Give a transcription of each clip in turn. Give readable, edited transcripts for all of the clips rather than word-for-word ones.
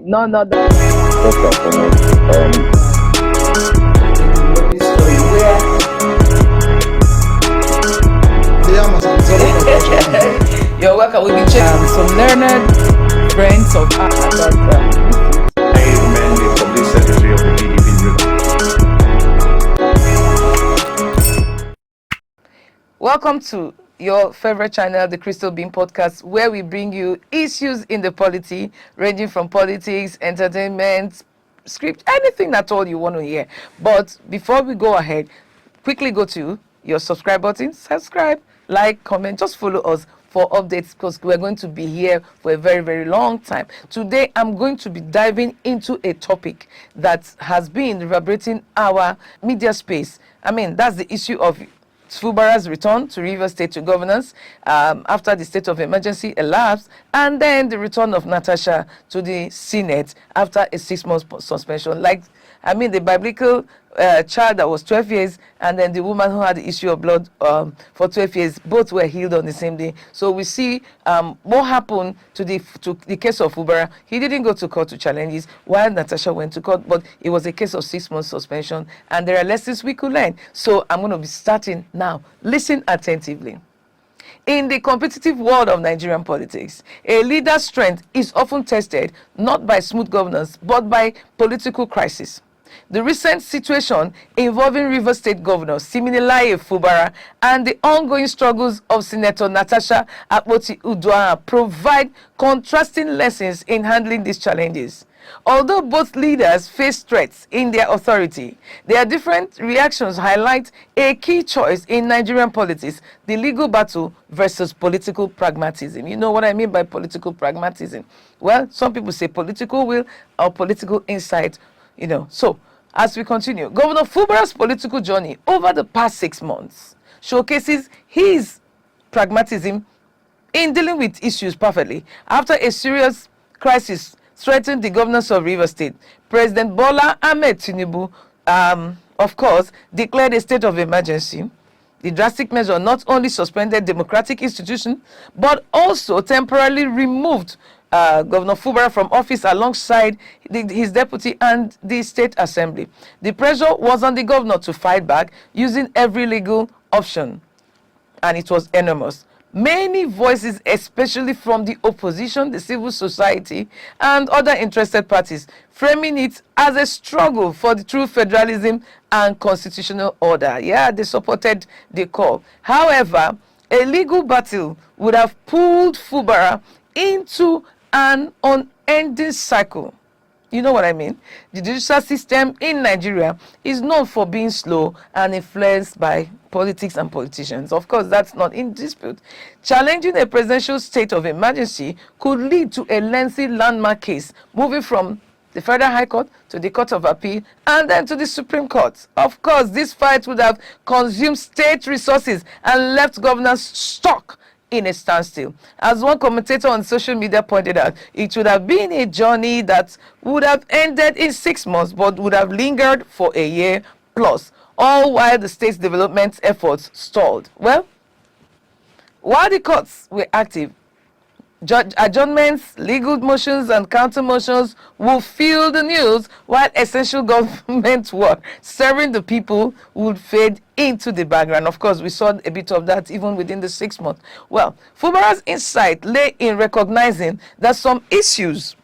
No, no, that. First and You're welcome. We'll be checking. Some learned friends of ours that Amen, the public secretary of the PDP River. Welcome to your favorite channel, the Crystal Bean Podcast, where we bring you issues in the polity, ranging from politics, entertainment, script, anything at all you want to hear. But before we go ahead, quickly go to your subscribe button, subscribe, like, comment, just follow us for updates because we're going to be here for a very, very long time. Today, I'm going to be diving into a topic that has been reverberating our media space. I mean, that's the issue of Fubara's return to Rivers State to governance after the state of emergency elapsed, and then the return of Natasha to the Senate after a 6-month suspension. Like, I mean, the biblical child that was 12 years, and then the woman who had the issue of blood for 12 years, both were healed on the same day. So we see what happened to the case of Fubara. He didn't go to court to challenge this, while Natasha went to court, but it was a case of 6 months suspension, and there are lessons we could learn. So I'm going to be starting now. Listen attentively. In the competitive world of Nigerian politics, a leader's strength is often tested not by smooth governance, but by political crisis. The recent situation involving Rivers State Governor Siminalayi Fubara and the ongoing struggles of Senator Natasha Akpoti-Uduaghan provide contrasting lessons in handling these challenges. Although both leaders face threats in their authority, their different reactions highlight a key choice in Nigerian politics: the legal battle versus political pragmatism. You know what I mean by political pragmatism? Well, some people say political will or political insight, So, as we continue, Governor Fubara's political journey over the past 6 months showcases his pragmatism in dealing with issues perfectly. After a serious crisis threatened the governance of Rivers State, President Bola Ahmed Tinubu, of course, declared a state of emergency. The drastic measure not only suspended democratic institutions, but also temporarily removed Governor Fubara from office alongside his deputy and the state assembly. The pressure was on the governor to fight back using every legal option, and it was enormous. Many voices, especially from the opposition, the civil society, and other interested parties, framing it as a struggle for the true federalism and constitutional order. Yeah, they supported the call. However, a legal battle would have pulled Fubara into an unending cycle. You know what I mean? The judicial system in Nigeria is known for being slow and influenced by politics and politicians. Of course, that's not in dispute. Challenging a presidential state of emergency could lead to a lengthy landmark case, moving from the Federal High Court to the Court of Appeal and then to the Supreme Court. Of course, this fight would have consumed state resources and left governors stuck in a standstill. As one commentator on social media pointed out, it would have been a journey that would have ended in 6 months, but would have lingered for a year plus, all while the state's development efforts stalled. Well, while the courts were active, adjournments, legal motions, and counter motions will fill the news, while essential government work serving the people would fade into the background. Of course, we saw a bit of that even within the 6 months. Well, Fubara's insight lay in recognizing that some issues,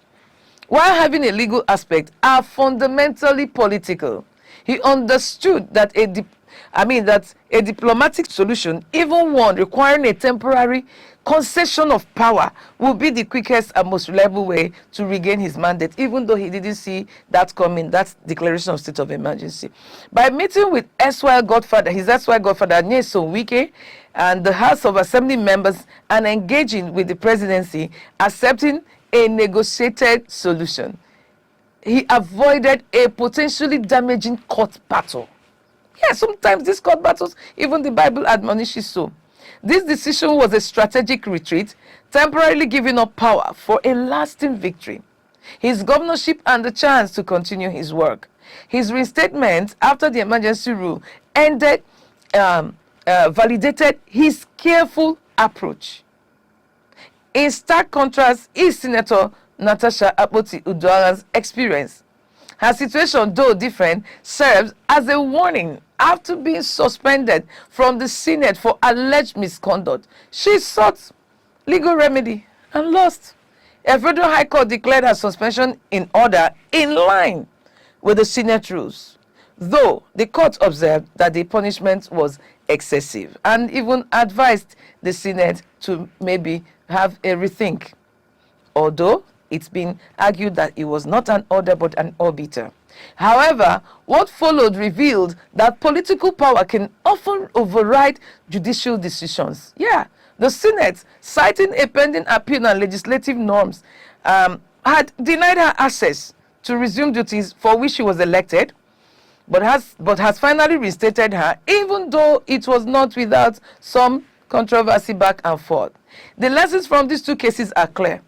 while having a legal aspect, are fundamentally political. He understood that a diplomatic solution, even one requiring a temporary concession of power, will be the quickest and most reliable way to regain his mandate, even though he didn't see that coming, that declaration of state of emergency. By meeting with his erstwhile godfather, Nyesom Wike, and the House of Assembly members, and engaging with the presidency, accepting a negotiated solution, he avoided a potentially damaging court battle. Yeah, sometimes these court battles, even the Bible admonishes so. This decision was a strategic retreat, temporarily giving up power for a lasting victory, his governorship, and the chance to continue his work. His reinstatement after the emergency rule ended, validated his careful approach. In stark contrast is Senator Natasha Apoti Uduaghan's experience. Her situation, though different, serves as a warning. After being suspended from the Senate for alleged misconduct, she sought legal remedy and lost. A federal high court declared her suspension in order in line with the Senate rules, though the court observed that the punishment was excessive and even advised the Senate to maybe have a rethink, although it's been argued that it was not an order but an obiter. However, what followed revealed that political power can often override judicial decisions. Yeah, the Senate, citing a pending appeal on legislative norms, had denied her access to resume duties for which she was elected, but has finally reinstated her, even though it was not without some controversy back and forth. The lessons from these two cases are clear.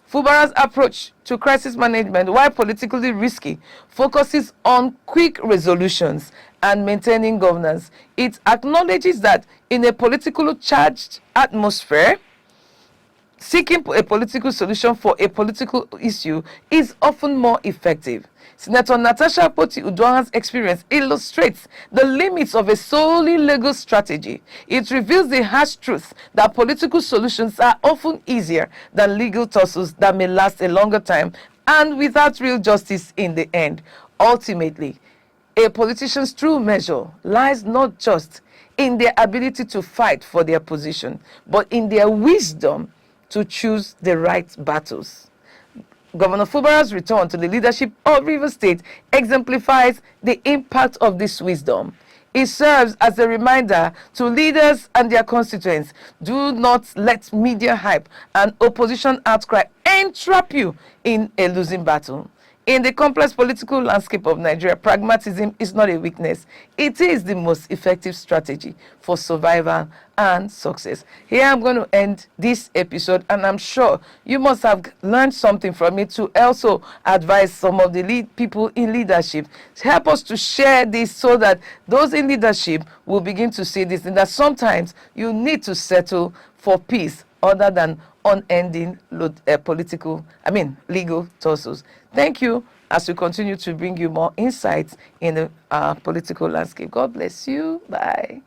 Fubara's approach to crisis management, while politically risky, focuses on quick resolutions and maintaining governance. It acknowledges that in a politically charged atmosphere, seeking a political solution for a political issue is often more effective. Senator Natasha Apoti Uduaghan's experience illustrates the limits of a solely legal strategy. It reveals the harsh truth that political solutions are often easier than legal tussles that may last a longer time and without real justice in the end. Ultimately, a politician's true measure lies not just in their ability to fight for their position, but in their wisdom to choose the right battles. Governor Fubara's return to the leadership of Rivers State exemplifies the impact of this wisdom. It serves as a reminder to leaders and their constituents: do not let media hype and opposition outcry entrap you in a losing battle. In the complex political landscape of Nigeria, pragmatism is not a weakness. It is the most effective strategy for survival and success. Here I'm going to end this episode, and I'm sure you must have learned something from it to also advise some of the people in leadership. Help us to share this so that those in leadership will begin to see this, and that sometimes you need to settle for peace other than unending legal tussles. Thank you as we continue to bring you more insights in the political landscape. God bless you. Bye.